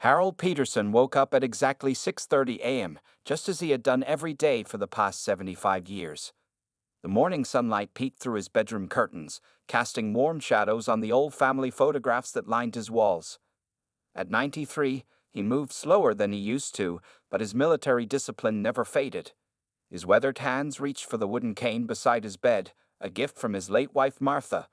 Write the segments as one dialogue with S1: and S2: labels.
S1: Harold Peterson woke up at exactly 6:30 a.m., just as he had done every day for the past 75 years. The morning sunlight peeked through his bedroom curtains, casting warm shadows on the old family photographs that lined his walls. At 93, he moved slower than he used to, but his military discipline never faded. His weathered hands reached for the wooden cane beside his bed, a gift from his late wife Martha.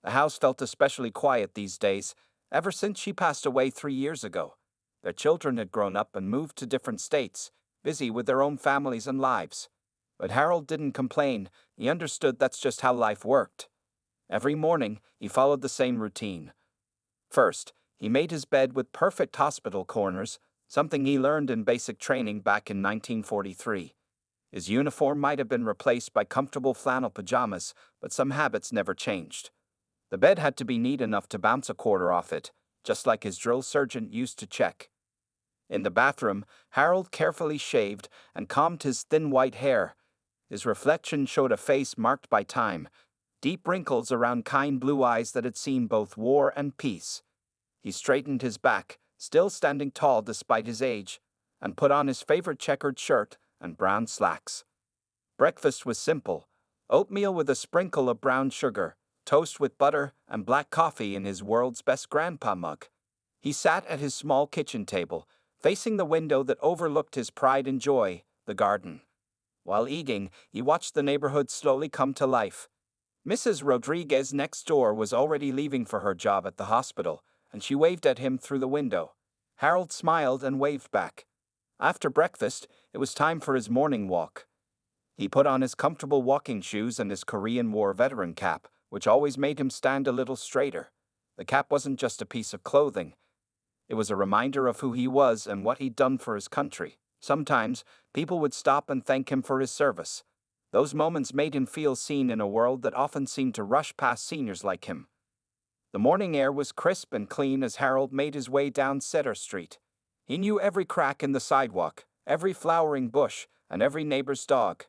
S1: The house felt especially quiet these days, ever since she passed away 3 years ago. Their children had grown up and moved to different states, busy with their own families and lives. But Harold didn't complain. He understood that's just how life worked. Every morning, he followed the same routine. First, he made his bed with perfect hospital corners, something he learned in basic training back in 1943. His uniform might have been replaced by comfortable flannel pajamas, but some habits never changed. The bed had to be neat enough to bounce a quarter off it, just like his drill sergeant used to check. In the bathroom, Harold carefully shaved and combed his thin white hair. His reflection showed a face marked by time, deep wrinkles around kind blue eyes that had seen both war and peace. He straightened his back, still standing tall despite his age, and put on his favorite checkered shirt and brown slacks. Breakfast was simple: oatmeal with a sprinkle of brown sugar, toast with butter, and black coffee in his world's best grandpa mug. He sat at his small kitchen table, facing the window that overlooked his pride and joy, the garden. While eating, he watched the neighborhood slowly come to life. Mrs. Rodriguez next door was already leaving for her job at the hospital, and she waved at him through the window. Harold smiled and waved back. After breakfast, it was time for his morning walk. He put on his comfortable walking shoes and his Korean War veteran cap, which always made him stand a little straighter. The cap wasn't just a piece of clothing. It was a reminder of who he was and what he'd done for his country. Sometimes, people would stop and thank him for his service. Those moments made him feel seen in a world that often seemed to rush past seniors like him. The morning air was crisp and clean as Harold made his way down Cedar Street. He knew every crack in the sidewalk, every flowering bush, and every neighbor's dog.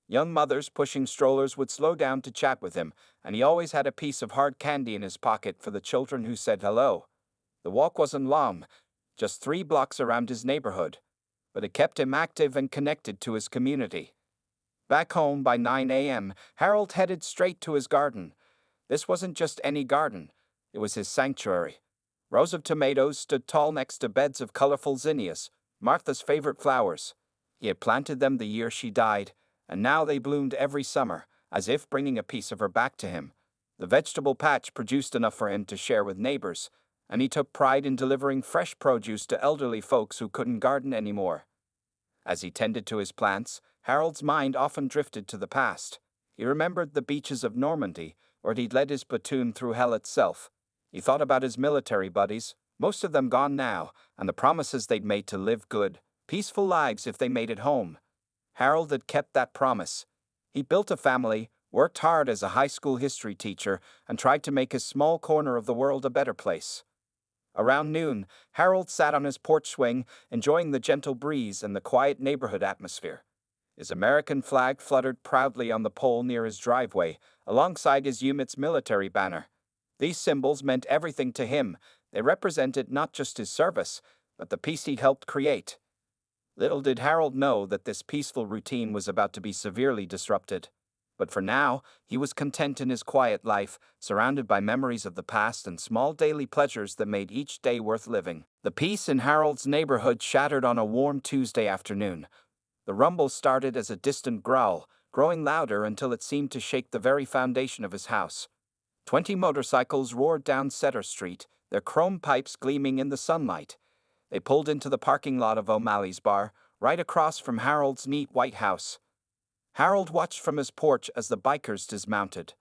S1: Young mothers pushing strollers would slow down to chat with him, and he always had a piece of hard candy in his pocket for the children who said hello. The walk wasn't long, just 3 blocks around his neighborhood, but it kept him active and connected to his community. Back home by 9 a.m., Harold headed straight to his garden. This wasn't just any garden, it was his sanctuary. Rows of tomatoes stood tall next to beds of colorful zinnias, Martha's favorite flowers. He had planted them the year she died, and now they bloomed every summer, as if bringing a piece of her back to him. The vegetable patch produced enough for him to share with neighbors, and he took pride in delivering fresh produce to elderly folks who couldn't garden anymore. As he tended to his plants, Harold's mind often drifted to the past. He remembered the beaches of Normandy, where he'd led his platoon through hell itself. He thought about his military buddies, most of them gone now, and the promises they'd made to live good, peaceful lives if they made it home. Harold had kept that promise. He built a family, worked hard as a high school history teacher, and tried to make his small corner of the world a better place. Around noon, Harold sat on his porch swing, enjoying the gentle breeze and the quiet neighborhood atmosphere. His American flag fluttered proudly on the pole near his driveway, alongside his unit's military banner. These symbols meant everything to him. They represented not just his service, but the peace he'd helped create. Little did Harold know that this peaceful routine was about to be severely disrupted. But for now, he was content in his quiet life, surrounded by memories of the past and small daily pleasures that made each day worth living. The peace in Harold's neighborhood shattered on a warm Tuesday afternoon. The rumble started as a distant growl, growing louder until it seemed to shake the very foundation of his house. 20 motorcycles roared down Cedar Street, their chrome pipes gleaming in the sunlight. They pulled into the parking lot of O'Malley's bar, right across from Harold's neat white house. Harold watched from his porch as the bikers dismounted.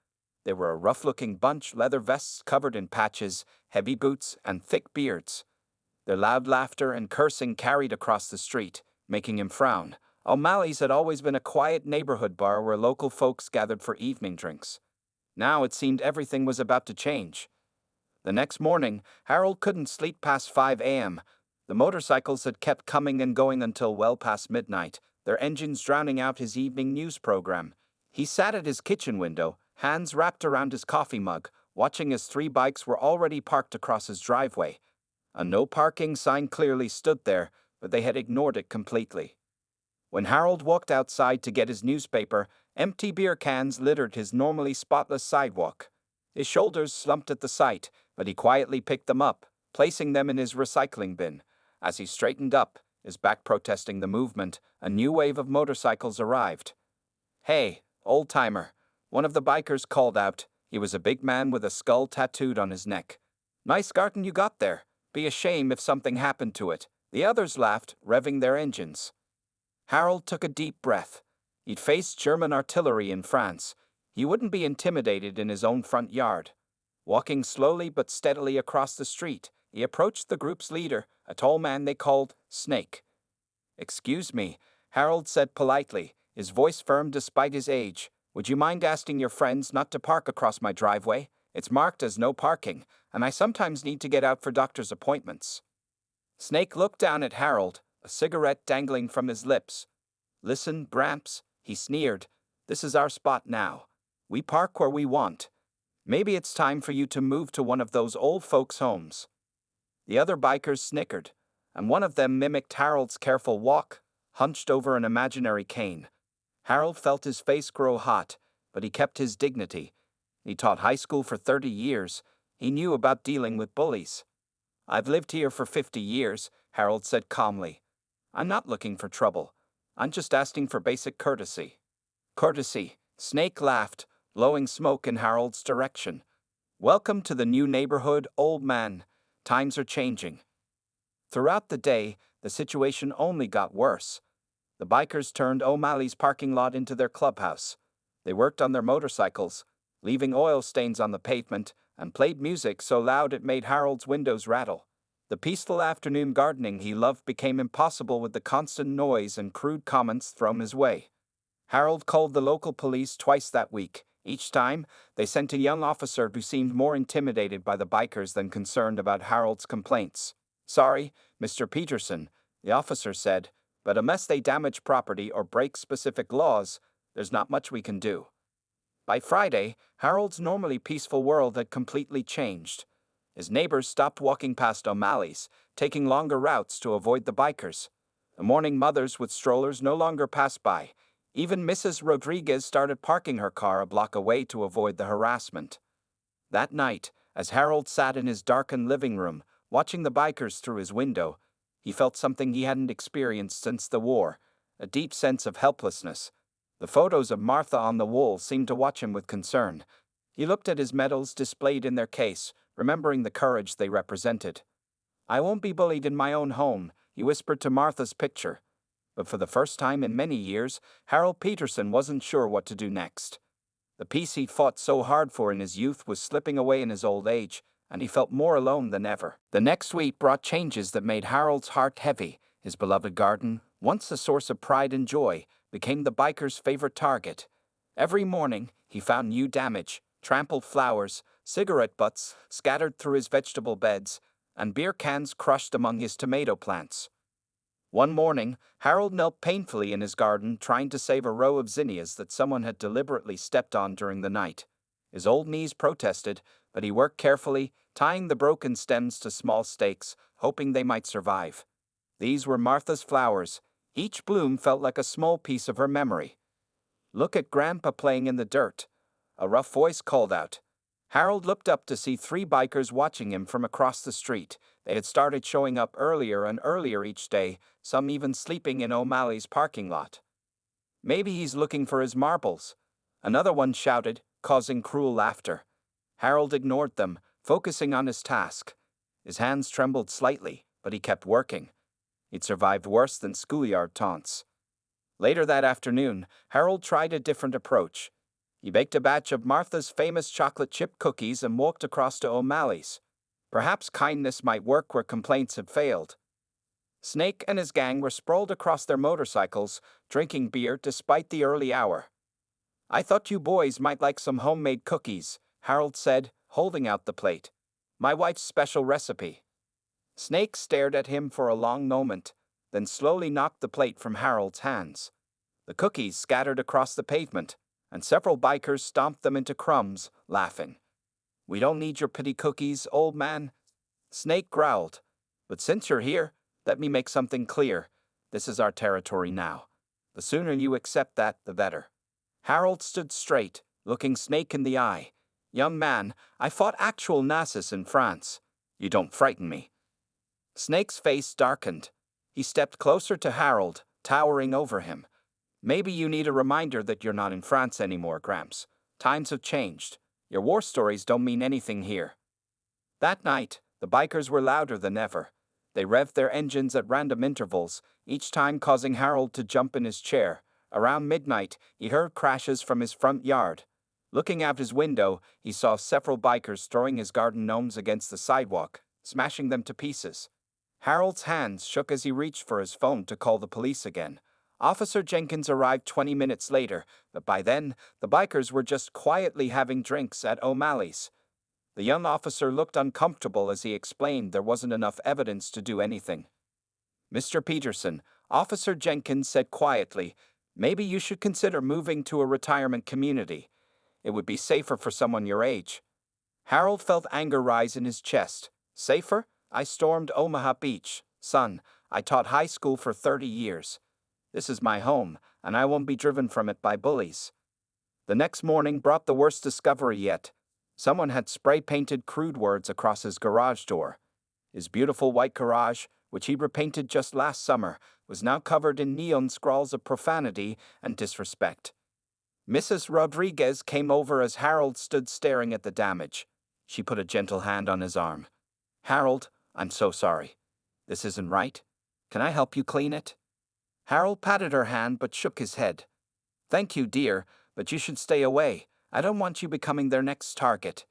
S1: They were a rough-looking bunch, leather vests covered in patches, heavy boots, and thick beards. Their loud laughter and cursing carried across the street, making him frown. O'Malley's had always been a quiet neighborhood bar where local folks gathered for evening drinks. Now it seemed everything was about to change. The next morning, Harold couldn't sleep past 5 a.m. The motorcycles had kept coming and going until well past midnight, their engines drowning out his evening news program. He sat at his kitchen window, hands wrapped around his coffee mug, watching as 3 bikes were already parked across his driveway. A no parking sign clearly stood there, but they had ignored it completely. When Harold walked outside to get his newspaper, empty beer cans littered his normally spotless sidewalk. His shoulders slumped at the sight, but he quietly picked them up, placing them in his recycling bin. As he straightened up, his back protesting the movement, a new wave of motorcycles arrived. "Hey, old-timer," one of the bikers called out. He was a big man with a skull tattooed on his neck. "Nice garden you got there. Be a shame if something happened to it." The others laughed, revving their engines. Harold took a deep breath. He'd faced German artillery in France. He wouldn't be intimidated in his own front yard. Walking slowly but steadily across the street, he approached the group's leader, a tall man they called Snake. "Excuse me," Harold said politely, his voice firm despite his age. "Would you mind asking your friends not to park across my driveway? It's marked as no parking, and I sometimes need to get out for doctor's appointments." Snake looked down at Harold, a cigarette dangling from his lips. "Listen, Gramps," he sneered. "This is our spot now. We park where we want. Maybe it's time for you to move to one of those old folks' homes." The other bikers snickered, and one of them mimicked Harold's careful walk, hunched over an imaginary cane. Harold felt his face grow hot, but he kept his dignity. He taught high school for 30 years. He knew about dealing with bullies. "I've lived here for 50 years, Harold said calmly. "I'm not looking for trouble. I'm just asking for basic courtesy." "Courtesy," Snake laughed, blowing smoke in Harold's direction. "Welcome to the new neighborhood, old man. Times are changing." Throughout the day, the situation only got worse. The bikers turned O'Malley's parking lot into their clubhouse. They worked on their motorcycles, leaving oil stains on the pavement, and played music so loud it made Harold's windows rattle. The peaceful afternoon gardening he loved became impossible with the constant noise and crude comments thrown his way. Harold called the local police twice that week. Each time, they sent a young officer who seemed more intimidated by the bikers than concerned about Harold's complaints. "Sorry, Mr. Peterson," the officer said, "but unless they damage property or break specific laws, there's not much we can do." By Friday, Harold's normally peaceful world had completely changed. His neighbors stopped walking past O'Malley's, taking longer routes to avoid the bikers. The morning mothers with strollers no longer passed by. Even Mrs. Rodriguez started parking her car a block away to avoid the harassment. That night, as Harold sat in his darkened living room, watching the bikers through his window, he felt something he hadn't experienced since the war, a deep sense of helplessness. The photos of Martha on the wall seemed to watch him with concern. He looked at his medals displayed in their case, remembering the courage they represented. "I won't be bullied in my own home," he whispered to Martha's picture. But for the first time in many years, Harold Peterson wasn't sure what to do next. The peace he'd fought so hard for in his youth was slipping away in his old age, and he felt more alone than ever. The next week brought changes that made Harold's heart heavy. His beloved garden, once a source of pride and joy, became the biker's favorite target. Every morning, he found new damage: trampled flowers, cigarette butts scattered through his vegetable beds, and beer cans crushed among his tomato plants. One morning, Harold knelt painfully in his garden trying to save a row of zinnias that someone had deliberately stepped on during the night. His old knees protested, but he worked carefully, tying the broken stems to small stakes, hoping they might survive. These were Martha's flowers. Each bloom felt like a small piece of her memory. "Look at Grandpa playing in the dirt," a rough voice called out. Harold looked up to see 3 bikers watching him from across the street. They had started showing up earlier and earlier each day, some even sleeping in O'Malley's parking lot. "Maybe he's looking for his marbles," another one shouted, causing cruel laughter. Harold ignored them, focusing on his task. His hands trembled slightly, but he kept working. He'd survived worse than schoolyard taunts. Later that afternoon, Harold tried a different approach. He baked a batch of Martha's famous chocolate chip cookies and walked across to O'Malley's. Perhaps kindness might work where complaints had failed. Snake and his gang were sprawled across their motorcycles, drinking beer despite the early hour. "I thought you boys might like some homemade cookies," Harold said, holding out the plate. "My wife's special recipe." Snake stared at him for a long moment, then slowly knocked the plate from Harold's hands. The cookies scattered across the pavement, and several bikers stomped them into crumbs, laughing. "We don't need your pity cookies, old man," Snake growled. But since you're here, let me make something clear. This is our territory now. The sooner you accept that, the better." Harold stood straight, looking Snake in the eye. "Young man, I fought actual Nazis in France. You don't frighten me." Snake's face darkened. He stepped closer to Harold, towering over him. "Maybe you need a reminder that you're not in France anymore, Gramps. Times have changed. Your war stories don't mean anything here." That night, the bikers were louder than ever. They revved their engines at random intervals, each time causing Harold to jump in his chair. Around midnight, he heard crashes from his front yard. Looking out his window, he saw several bikers throwing his garden gnomes against the sidewalk, smashing them to pieces. Harold's hands shook as he reached for his phone to call the police again. Officer Jenkins arrived 20 minutes later, but by then, the bikers were just quietly having drinks at O'Malley's. The young officer looked uncomfortable as he explained there wasn't enough evidence to do anything. "Mr. Peterson," Officer Jenkins said quietly, "maybe you should consider moving to a retirement community. It would be safer for someone your age." Harold felt anger rise in his chest. "Safer? I stormed Omaha Beach. Son, I taught high school for 30 years. This is my home, and I won't be driven from it by bullies." The next morning brought the worst discovery yet. Someone had spray-painted crude words across his garage door. His beautiful white garage, which he repainted just last summer, was now covered in neon scrawls of profanity and disrespect. Mrs. Rodriguez came over as Harold stood staring at the damage. She put a gentle hand on his arm. "Harold, I'm so sorry. This isn't right. Can I help you clean it?" Harold patted her hand but shook his head. "Thank you, dear, but you should stay away. I don't want you becoming their next target."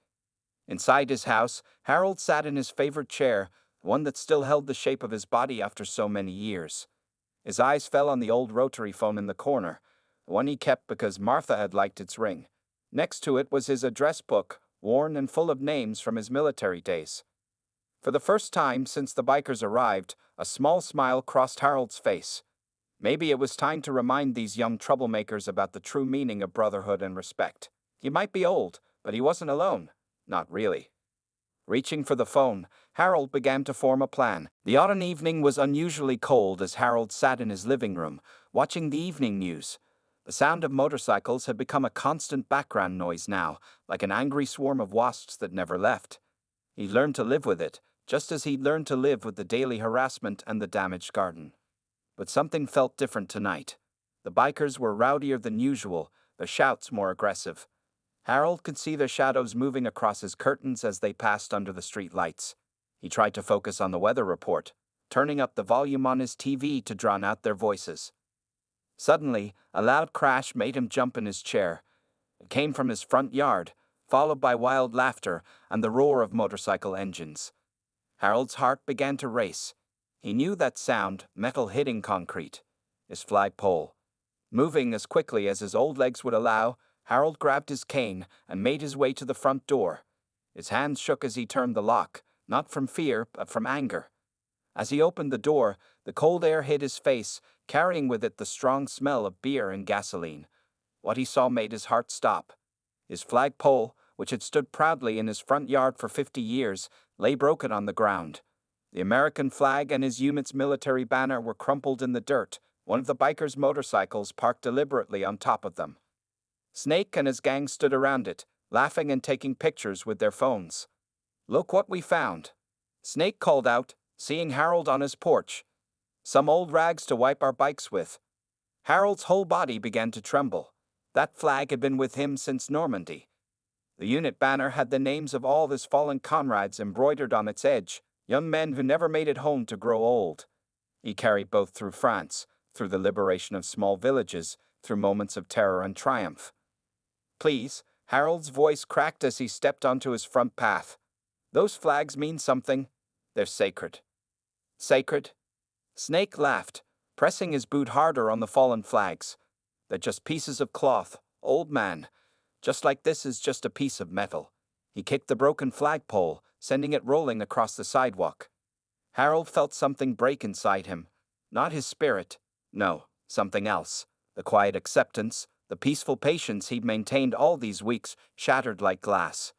S1: Inside his house, Harold sat in his favorite chair, one that still held the shape of his body after so many years. His eyes fell on the old rotary phone in the corner, the one he kept because Martha had liked its ring. Next to it was his address book, worn and full of names from his military days. For the first time since the bikers arrived, a small smile crossed Harold's face. Maybe it was time to remind these young troublemakers about the true meaning of brotherhood and respect. He might be old, but he wasn't alone. Not really. Reaching for the phone, Harold began to form a plan. The autumn evening was unusually cold as Harold sat in his living room, watching the evening news. The sound of motorcycles had become a constant background noise now, like an angry swarm of wasps that never left. He learned to live with it, just as he'd learned to live with the daily harassment and the damaged garden. But something felt different tonight. The bikers were rowdier than usual, their shouts more aggressive. Harold could see their shadows moving across his curtains as they passed under the street lights. He tried to focus on the weather report, turning up the volume on his TV to drown out their voices. Suddenly, a loud crash made him jump in his chair. It came from his front yard, followed by wild laughter and the roar of motorcycle engines. Harold's heart began to race. He knew that sound, metal hitting concrete. His flagpole. Moving as quickly as his old legs would allow, Harold grabbed his cane and made his way to the front door. His hands shook as he turned the lock, not from fear, but from anger. As he opened the door, the cold air hit his face, carrying with it the strong smell of beer and gasoline. What he saw made his heart stop. His flagpole, which had stood proudly in his front yard for 50 years, lay broken on the ground. The American flag and his unit's military banner were crumpled in the dirt, one of the bikers' motorcycles parked deliberately on top of them. Snake and his gang stood around it, laughing and taking pictures with their phones. "Look what we found," Snake called out, seeing Harold on his porch. "Some old rags to wipe our bikes with." Harold's whole body began to tremble. That flag had been with him since Normandy. The unit banner had the names of all his fallen comrades embroidered on its edge, young men who never made it home to grow old. He carried both through France, through the liberation of small villages, through moments of terror and triumph. "Please," Harold's voice cracked as he stepped onto his front path. "Those flags mean something. They're sacred." "Sacred?" Snake laughed, pressing his boot harder on the fallen flags. "They're just pieces of cloth, old man. Just like this is just a piece of metal." He kicked the broken flagpole, sending it rolling across the sidewalk. Harold felt something break inside him. Not his spirit. No, something else. The quiet acceptance, the peaceful patience he'd maintained all these weeks, shattered like glass.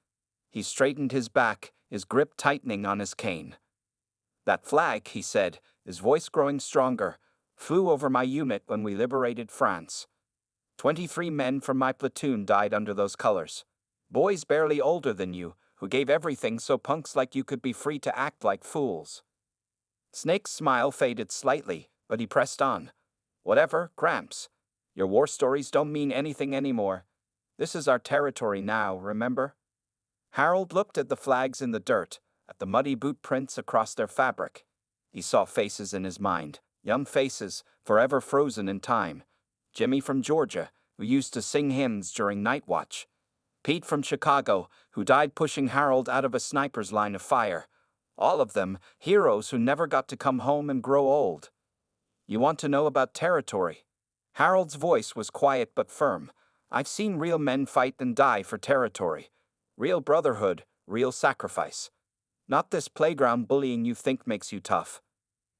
S1: He straightened his back, his grip tightening on his cane. That flag, he said, his voice growing stronger, flew over my unit when we liberated France. 23 men from my platoon died under those colors. Boys barely older than you, who gave everything so punks like you could be free to act like fools. Snake's smile faded slightly, but he pressed on. Whatever, Gramps. Your war stories don't mean anything anymore. This is our territory now, remember? Harold looked at the flags in the dirt, at the muddy boot prints across their fabric. He saw faces in his mind, young faces, forever frozen in time. Jimmy from Georgia, who used to sing hymns during night watch. Pete from Chicago, who died pushing Harold out of a sniper's line of fire. All of them, heroes who never got to come home and grow old. You want to know about territory? Harold's voice was quiet but firm. I've seen real men fight and die for territory. Real brotherhood, real sacrifice. Not this playground bullying you think makes you tough.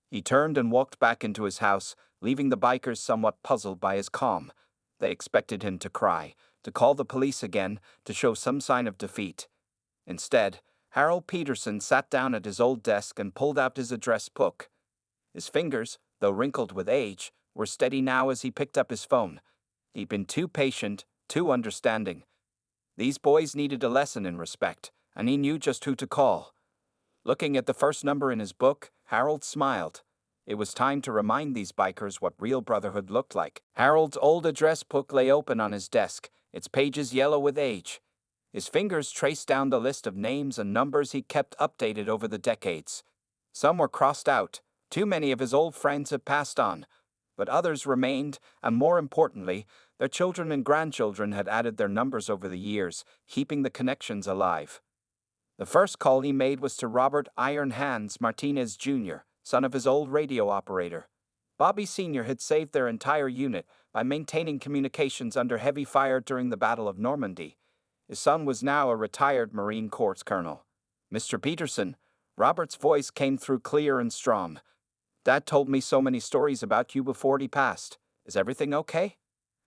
S1: He turned and walked back into his house, leaving the bikers somewhat puzzled by his calm. They expected him to cry, to call the police again, to show some sign of defeat. Instead, Harold Peterson sat down at his old desk and pulled out his address book. His fingers, though wrinkled with age, were steady now as he picked up his phone. He'd been too patient, too understanding. These boys needed a lesson in respect, and he knew just who to call. Looking at the first number in his book, Harold smiled. It was time to remind these bikers what real brotherhood looked like. Harold's old address book lay open on his desk, its pages yellow with age. His fingers traced down the list of names and numbers he kept updated over the decades. Some were crossed out. Too many of his old friends had passed on. But others remained, and more importantly, their children and grandchildren had added their numbers over the years, keeping the connections alive. The first call he made was to Robert Iron Hands Martinez Jr., son of his old radio operator. Bobby Sr. had saved their entire unit by maintaining communications under heavy fire during the Battle of Normandy. His son was now a retired Marine Corps colonel. Mr. Peterson, Robert's voice came through clear and strong. Dad told me so many stories about you before he passed. Is everything okay?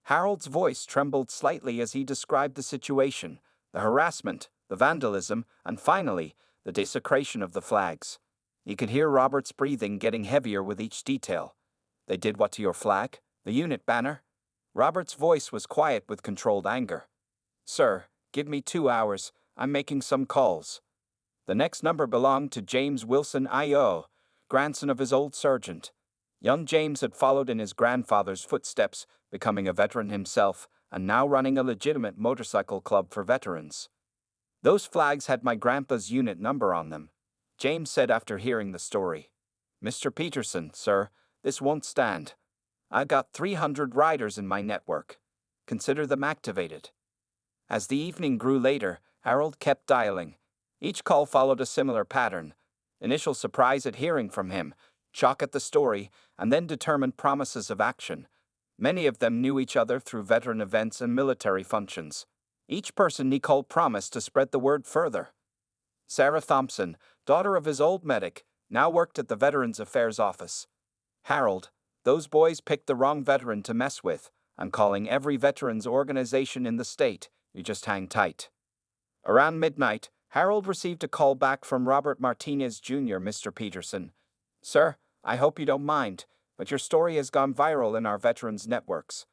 S1: Harold's voice trembled slightly as he described the situation, the harassment, the vandalism, and finally, the desecration of the flags. He could hear Robert's breathing getting heavier with each detail. They did what to your flag? The unit banner? Robert's voice was quiet with controlled anger. Sir, give me 2 hours. I'm making some calls. The next number belonged to James Wilson I.O., grandson of his old sergeant. Young James had followed in his grandfather's footsteps, becoming a veteran himself, and now running a legitimate motorcycle club for veterans. Those flags had my grandpa's unit number on them, James said after hearing the story. Mr. Peterson, sir, this won't stand. I got 300 riders in my network. Consider them activated. As the evening grew later, Harold kept dialing. Each call followed a similar pattern. Initial surprise at hearing from him, shock at the story, and then determined promises of action. Many of them knew each other through veteran events and military functions. Each person he called promised to spread the word further. Sarah Thompson, daughter of his old medic, now worked at the Veterans Affairs Office. Harold, those boys picked the wrong veteran to mess with. I'm calling every veterans organization in the state. You just hang tight. Around midnight, Harold received a call back from Robert Martinez Jr., Mr. Peterson. Sir, I hope you don't mind, but your story has gone viral in our veterans networks.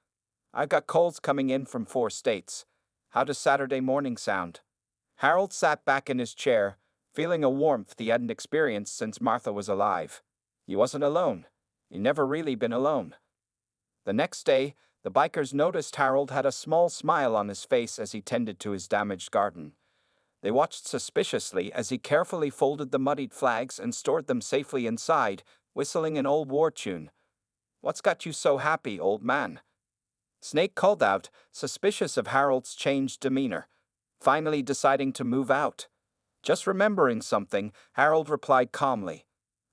S1: I've got calls coming in from 4 states. How does Saturday morning sound? Harold sat back in his chair, feeling a warmth he hadn't experienced since Martha was alive. He wasn't alone. He'd never really been alone. The next day, the bikers noticed Harold had a small smile on his face as he tended to his damaged garden. They watched suspiciously as he carefully folded the muddied flags and stored them safely inside, whistling an old war tune. What's got you so happy, old man? Snake called out, suspicious of Harold's changed demeanor, finally deciding to move out. Just remembering something, Harold replied calmly,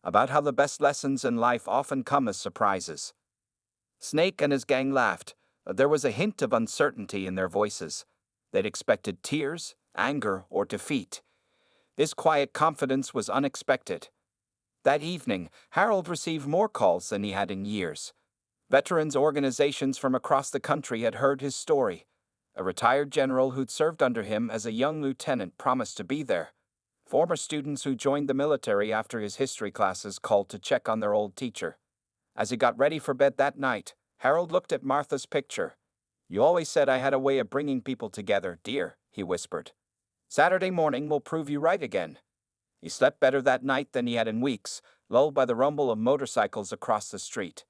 S1: about how the best lessons in life often come as surprises. Snake and his gang laughed. There was a hint of uncertainty in their voices. They'd expected tears, anger, or defeat. This quiet confidence was unexpected. That evening, Harold received more calls than he had in years. Veterans organizations from across the country had heard his story. A retired general who'd served under him as a young lieutenant promised to be there. Former students who joined the military after his history classes called to check on their old teacher. As he got ready for bed that night, Harold looked at Martha's picture. "You always said I had a way of bringing people together, dear," he whispered. "Saturday morning will prove you right again." He slept better that night than he had in weeks, lulled by the rumble of motorcycles across the street.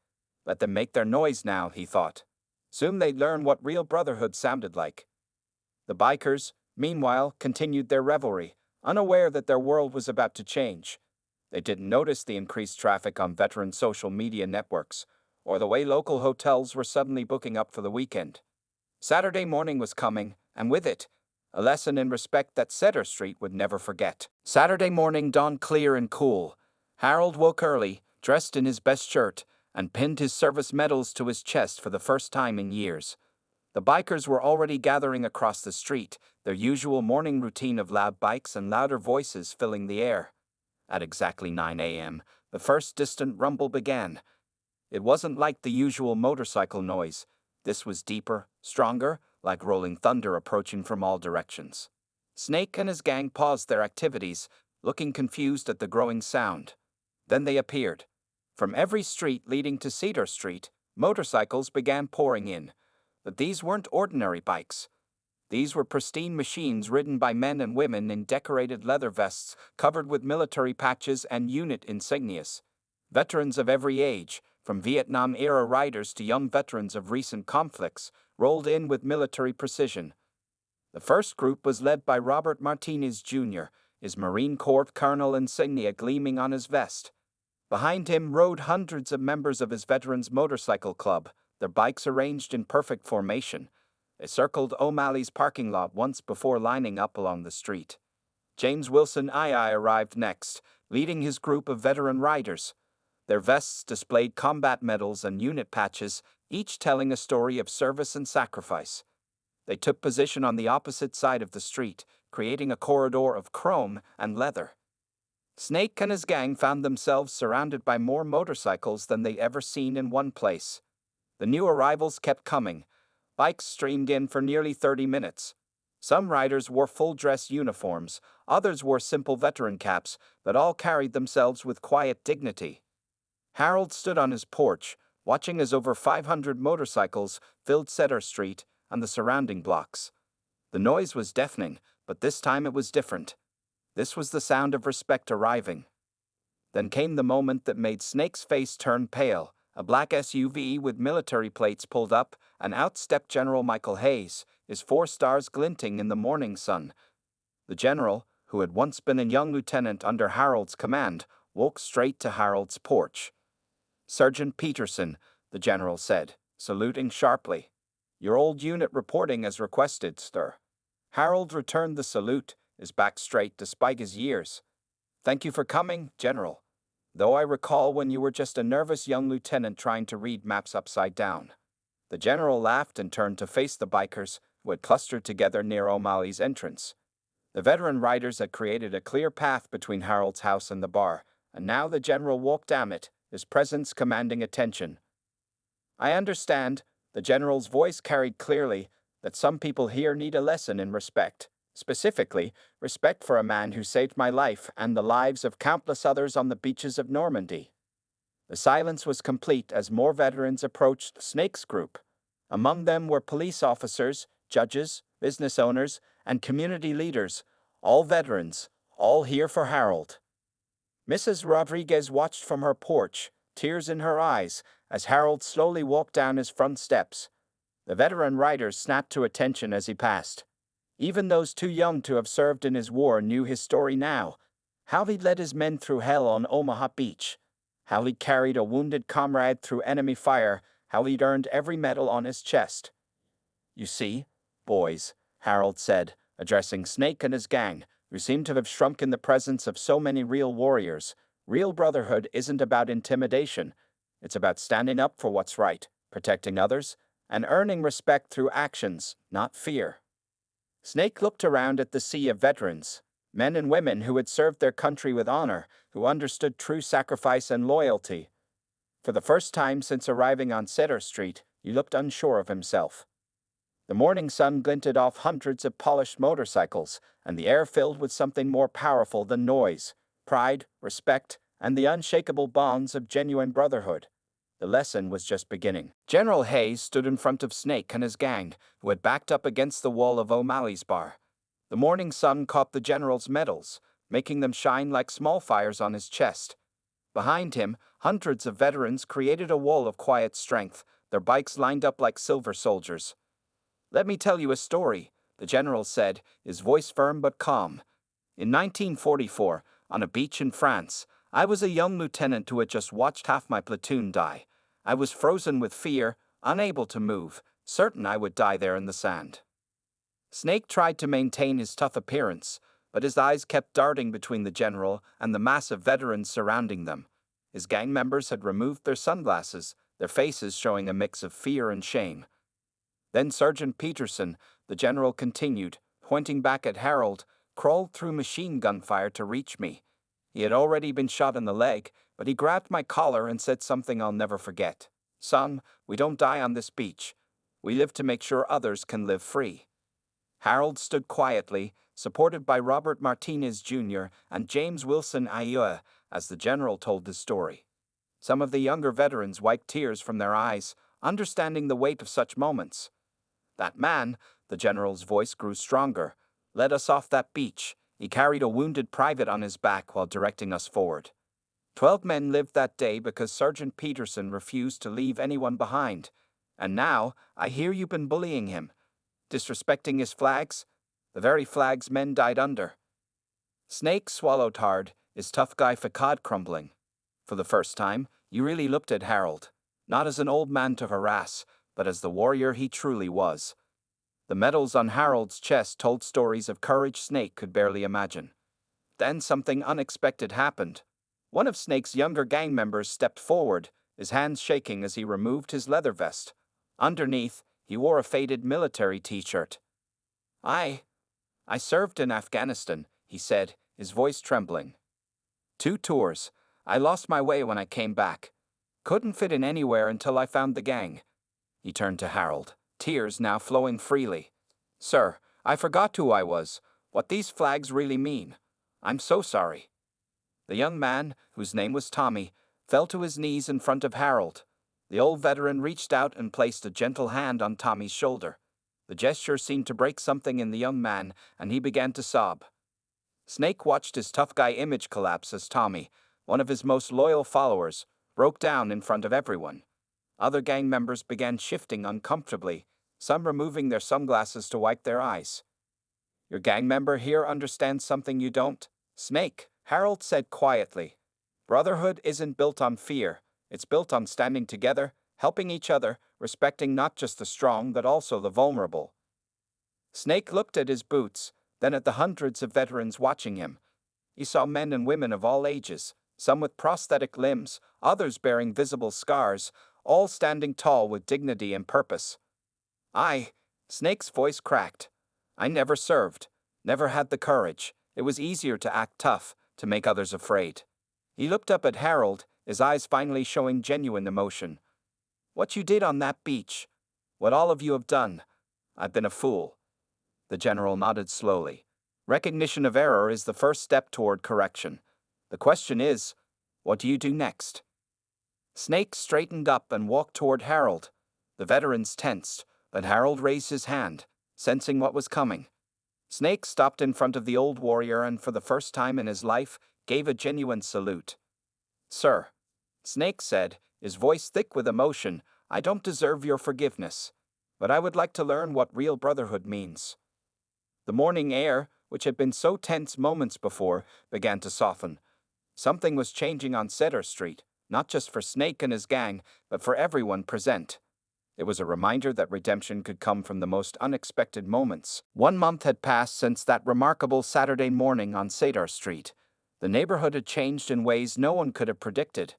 S1: Let them make their noise now, he thought. Soon they'd learn what real brotherhood sounded like. The bikers, meanwhile, continued their revelry, unaware that their world was about to change. They didn't notice the increased traffic on veteran social media networks, or the way local hotels were suddenly booking up for the weekend. Saturday morning was coming, and with it, a lesson in respect that Cedar Street would never forget. Saturday morning dawned clear and cool. Harold woke early, dressed in his best shirt, and pinned his service medals to his chest for the first time in years. The bikers were already gathering across the street, their usual morning routine of loud bikes and louder voices filling the air. At exactly 9 a.m., the first distant rumble began. It wasn't like the usual motorcycle noise. This was deeper, stronger, like rolling thunder approaching from all directions. Snake and his gang paused their activities, looking confused at the growing sound. Then they appeared. From every street leading to Cedar Street, motorcycles began pouring in. But these weren't ordinary bikes. These were pristine machines ridden by men and women in decorated leather vests covered with military patches and unit insignias. Veterans of every age, from Vietnam-era riders to young veterans of recent conflicts, rolled in with military precision. The first group was led by Robert Martinez Jr., his Marine Corps colonel insignia gleaming on his vest. Behind him rode hundreds of members of his Veterans Motorcycle Club, their bikes arranged in perfect formation. They circled O'Malley's parking lot once before lining up along the street. James Wilson II arrived next, leading his group of veteran riders. Their vests displayed combat medals and unit patches, each telling a story of service and sacrifice. They took position on the opposite side of the street, creating a corridor of chrome and leather. Snake and his gang found themselves surrounded by more motorcycles than they'd ever seen in one place. The new arrivals kept coming. Bikes streamed in for nearly 30 minutes. Some riders wore full-dress uniforms, others wore simple veteran caps, but all carried themselves with quiet dignity. Harold stood on his porch, watching as over 500 motorcycles filled Cedar Street and the surrounding blocks. The noise was deafening, but this time it was different. This was the sound of respect arriving. Then came the moment that made Snake's face turn pale. A black SUV with military plates pulled up, and out stepped General Michael Hayes, his 4 stars glinting in the morning sun. The general, who had once been a young lieutenant under Harold's command, walked straight to Harold's porch. "Sergeant Peterson," the general said, saluting sharply. "Your old unit reporting as requested, sir." Harold returned the salute, his back straight despite his years. "Thank you for coming, General. Though I recall when you were just a nervous young lieutenant trying to read maps upside down." The general laughed and turned to face the bikers, who had clustered together near O'Malley's entrance. The veteran riders had created a clear path between Harold's house and the bar, and now the general walked down it, his presence commanding attention. "I understand," the general's voice carried clearly, "that some people here need a lesson in respect. Specifically, respect for a man who saved my life and the lives of countless others on the beaches of Normandy." The silence was complete as more veterans approached Snake's group. Among them were police officers, judges, business owners, and community leaders, all veterans, all here for Harold. Mrs. Rodriguez watched from her porch, tears in her eyes, as Harold slowly walked down his front steps. The veteran riders snapped to attention as he passed. Even those too young to have served in his war knew his story now. How he'd led his men through hell on Omaha Beach. How he'd carried a wounded comrade through enemy fire. How he'd earned every medal on his chest. "You see, boys," Harold said, addressing Snake and his gang, who seemed to have shrunk in the presence of so many real warriors. "Real brotherhood isn't about intimidation. It's about standing up for what's right, protecting others, and earning respect through actions, not fear." Snake looked around at the sea of veterans, men and women who had served their country with honor, who understood true sacrifice and loyalty. For the first time since arriving on Cedar Street, he looked unsure of himself. The morning sun glinted off hundreds of polished motorcycles, and the air filled with something more powerful than noise: pride, respect, and the unshakable bonds of genuine brotherhood. The lesson was just beginning. General Hayes stood in front of Snake and his gang, who had backed up against the wall of O'Malley's bar. The morning sun caught the general's medals, making them shine like small fires on his chest. Behind him, hundreds of veterans created a wall of quiet strength, their bikes lined up like silver soldiers. "Let me tell you a story," the general said, his voice firm but calm. "In 1944, on a beach in France, I was a young lieutenant who had just watched half my platoon die. I was frozen with fear, unable to move, certain I would die there in the sand." Snake tried to maintain his tough appearance, but his eyes kept darting between the general and the mass of veterans surrounding them. His gang members had removed their sunglasses, their faces showing a mix of fear and shame. Then Sergeant Peterson, the general continued, pointing back at Harold, crawled through machine gun fire to reach me. He had already been shot in the leg, but he grabbed my collar and said something I'll never forget. "Son, we don't die on this beach. We live to make sure others can live free." Harold stood quietly, supported by Robert Martinez Jr. and James Wilson Ayua, as the general told his story. Some of the younger veterans wiped tears from their eyes, understanding the weight of such moments. "That man," the general's voice grew stronger, "led us off that beach. He carried a wounded private on his back while directing us forward. 12 men lived that day because Sergeant Peterson refused to leave anyone behind. And now, I hear you've been bullying him, disrespecting his flags, the very flags men died under." Snake swallowed hard, his tough guy facade crumbling. For the first time, you really looked at Harold, not as an old man to harass, but as the warrior he truly was. The medals on Harold's chest told stories of courage Snake could barely imagine. Then something unexpected happened. One of Snake's younger gang members stepped forward, his hands shaking as he removed his leather vest. Underneath, he wore a faded military t-shirt. I served in Afghanistan," he said, his voice trembling. "2 tours. I lost my way when I came back. Couldn't fit in anywhere until I found the gang." He turned to Harold, tears now flowing freely. "Sir, I forgot who I was, what these flags really mean. I'm so sorry." The young man, whose name was Tommy, fell to his knees in front of Harold. The old veteran reached out and placed a gentle hand on Tommy's shoulder. The gesture seemed to break something in the young man, and he began to sob. Snake watched his tough guy image collapse as Tommy, one of his most loyal followers, broke down in front of everyone. Other gang members began shifting uncomfortably, some removing their sunglasses to wipe their eyes. "Your gang member here understands something you don't, Snake," Harold said quietly. "Brotherhood isn't built on fear. It's built on standing together, helping each other, respecting not just the strong but also the vulnerable." Snake looked at his boots, then at the hundreds of veterans watching him. He saw men and women of all ages, some with prosthetic limbs, others bearing visible scars, all standing tall with dignity and purpose. Snake's voice cracked. "I never served, never had the courage. It was easier to act tough, to make others afraid." He looked up at Harold, his eyes finally showing genuine emotion. "What you did on that beach, what all of you have done, I've been a fool." The general nodded slowly. "Recognition of error is the first step toward correction. The question is, what do you do next?" Snake straightened up and walked toward Harold. The veterans tensed, but Harold raised his hand, sensing what was coming. Snake stopped in front of the old warrior and for the first time in his life gave a genuine salute. "Sir," Snake said, his voice thick with emotion, "I don't deserve your forgiveness, but I would like to learn what real brotherhood means." The morning air, which had been so tense moments before, began to soften. Something was changing on Cedar Street, not just for Snake and his gang, but for everyone present. It was a reminder that redemption could come from the most unexpected moments. 1 month had passed since that remarkable Saturday morning on Cedar Street. The neighborhood had changed in ways no one could have predicted.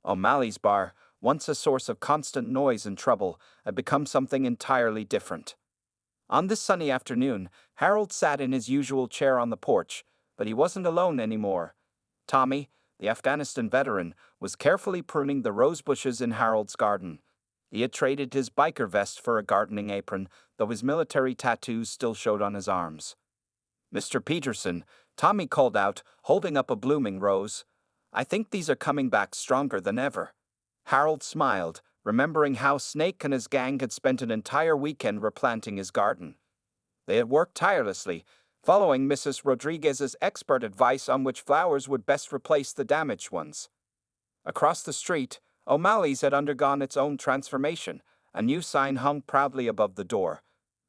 S1: O'Malley's bar, once a source of constant noise and trouble, had become something entirely different. On this sunny afternoon, Harold sat in his usual chair on the porch, but he wasn't alone anymore. Tommy, the Afghanistan veteran, was carefully pruning the rose bushes in Harold's garden. He had traded his biker vest for a gardening apron, though his military tattoos still showed on his arms. "Mr. Peterson," Tommy called out, holding up a blooming rose. "I think these are coming back stronger than ever." Harold smiled, remembering how Snake and his gang had spent an entire weekend replanting his garden. They had worked tirelessly, following Mrs. Rodriguez's expert advice on which flowers would best replace the damaged ones. Across the street, O'Malley's had undergone its own transformation. A new sign hung proudly above the door: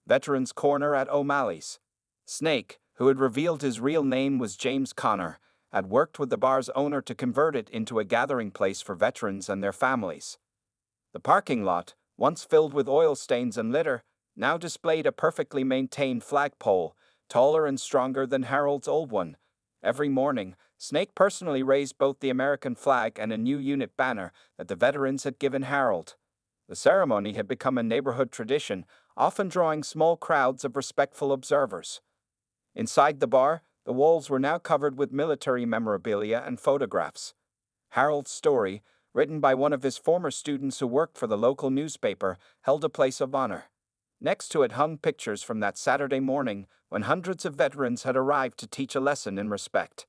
S1: Veterans Corner at O'Malley's. Snake, who had revealed his real name was James Connor, had worked with the bar's owner to convert it into a gathering place for veterans and their families. The parking lot, once filled with oil stains and litter, now displayed a perfectly maintained flagpole, taller and stronger than Harold's old one. Every morning, Snake personally raised both the American flag and a new unit banner that the veterans had given Harold. The ceremony had become a neighborhood tradition, often drawing small crowds of respectful observers. Inside the bar, the walls were now covered with military memorabilia and photographs. Harold's story, written by one of his former students who worked for the local newspaper, held a place of honor. Next to it hung pictures from that Saturday morning when hundreds of veterans had arrived to teach a lesson in respect.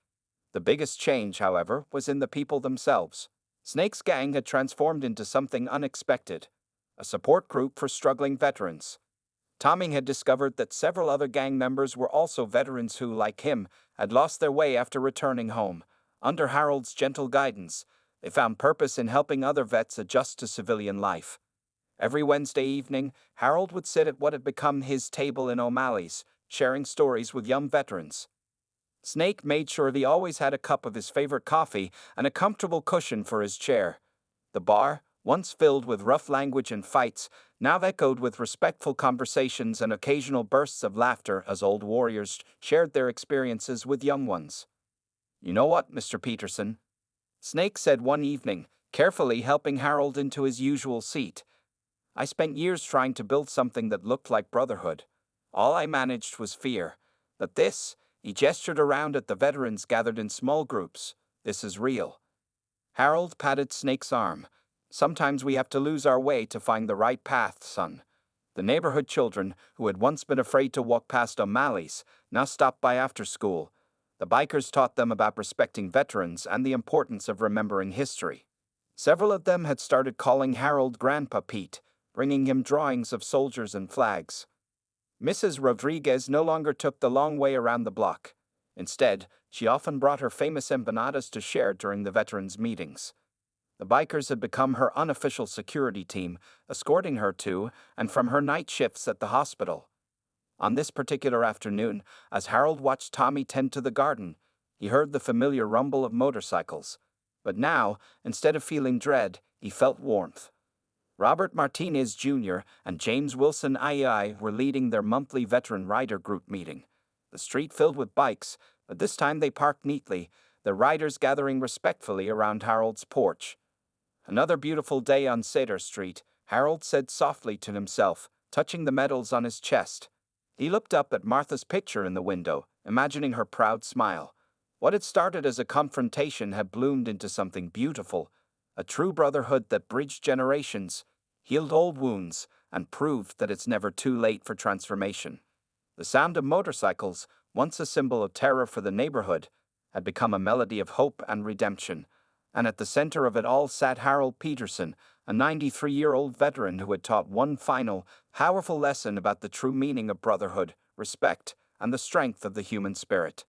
S1: The biggest change, however, was in the people themselves. Snake's gang had transformed into something unexpected: a support group for struggling veterans. Tommy had discovered that several other gang members were also veterans who, like him, had lost their way after returning home. Under Harold's gentle guidance, they found purpose in helping other vets adjust to civilian life. Every Wednesday evening, Harold would sit at what had become his table in O'Malley's, sharing stories with young veterans. Snake made sure he always had a cup of his favorite coffee and a comfortable cushion for his chair. The bar, once filled with rough language and fights, now echoed with respectful conversations and occasional bursts of laughter as old warriors shared their experiences with young ones. "You know what, Mr. Peterson?" Snake said one evening, carefully helping Harold into his usual seat. "I spent years trying to build something that looked like brotherhood. All I managed was fear. But this," he gestured around at the veterans gathered in small groups, "this is real." Harold patted Snake's arm. "Sometimes we have to lose our way to find the right path, son." The neighborhood children, who had once been afraid to walk past O'Malley's, now stopped by after school. The bikers taught them about respecting veterans and the importance of remembering history. Several of them had started calling Harold Grandpa Pete, bringing him drawings of soldiers and flags. Mrs. Rodriguez no longer took the long way around the block. Instead, she often brought her famous empanadas to share during the veterans' meetings. The bikers had become her unofficial security team, escorting her to and from her night shifts at the hospital. On this particular afternoon, as Harold watched Tommy tend to the garden, he heard the familiar rumble of motorcycles. But now, instead of feeling dread, he felt warmth. Robert Martinez Jr. and James Wilson II were leading their monthly veteran rider group meeting. The street filled with bikes, but this time they parked neatly, the riders gathering respectfully around Harold's porch. "Another beautiful day on Cedar Street," Harold said softly to himself, touching the medals on his chest. He looked up at Martha's picture in the window, imagining her proud smile. What had started as a confrontation had bloomed into something beautiful, a true brotherhood that bridged generations, healed old wounds, and proved that it's never too late for transformation. The sound of motorcycles, once a symbol of terror for the neighborhood, had become a melody of hope and redemption. And at the center of it all sat Harold Peterson, a 93-year-old veteran who had taught one final, powerful lesson about the true meaning of brotherhood, respect, and the strength of the human spirit.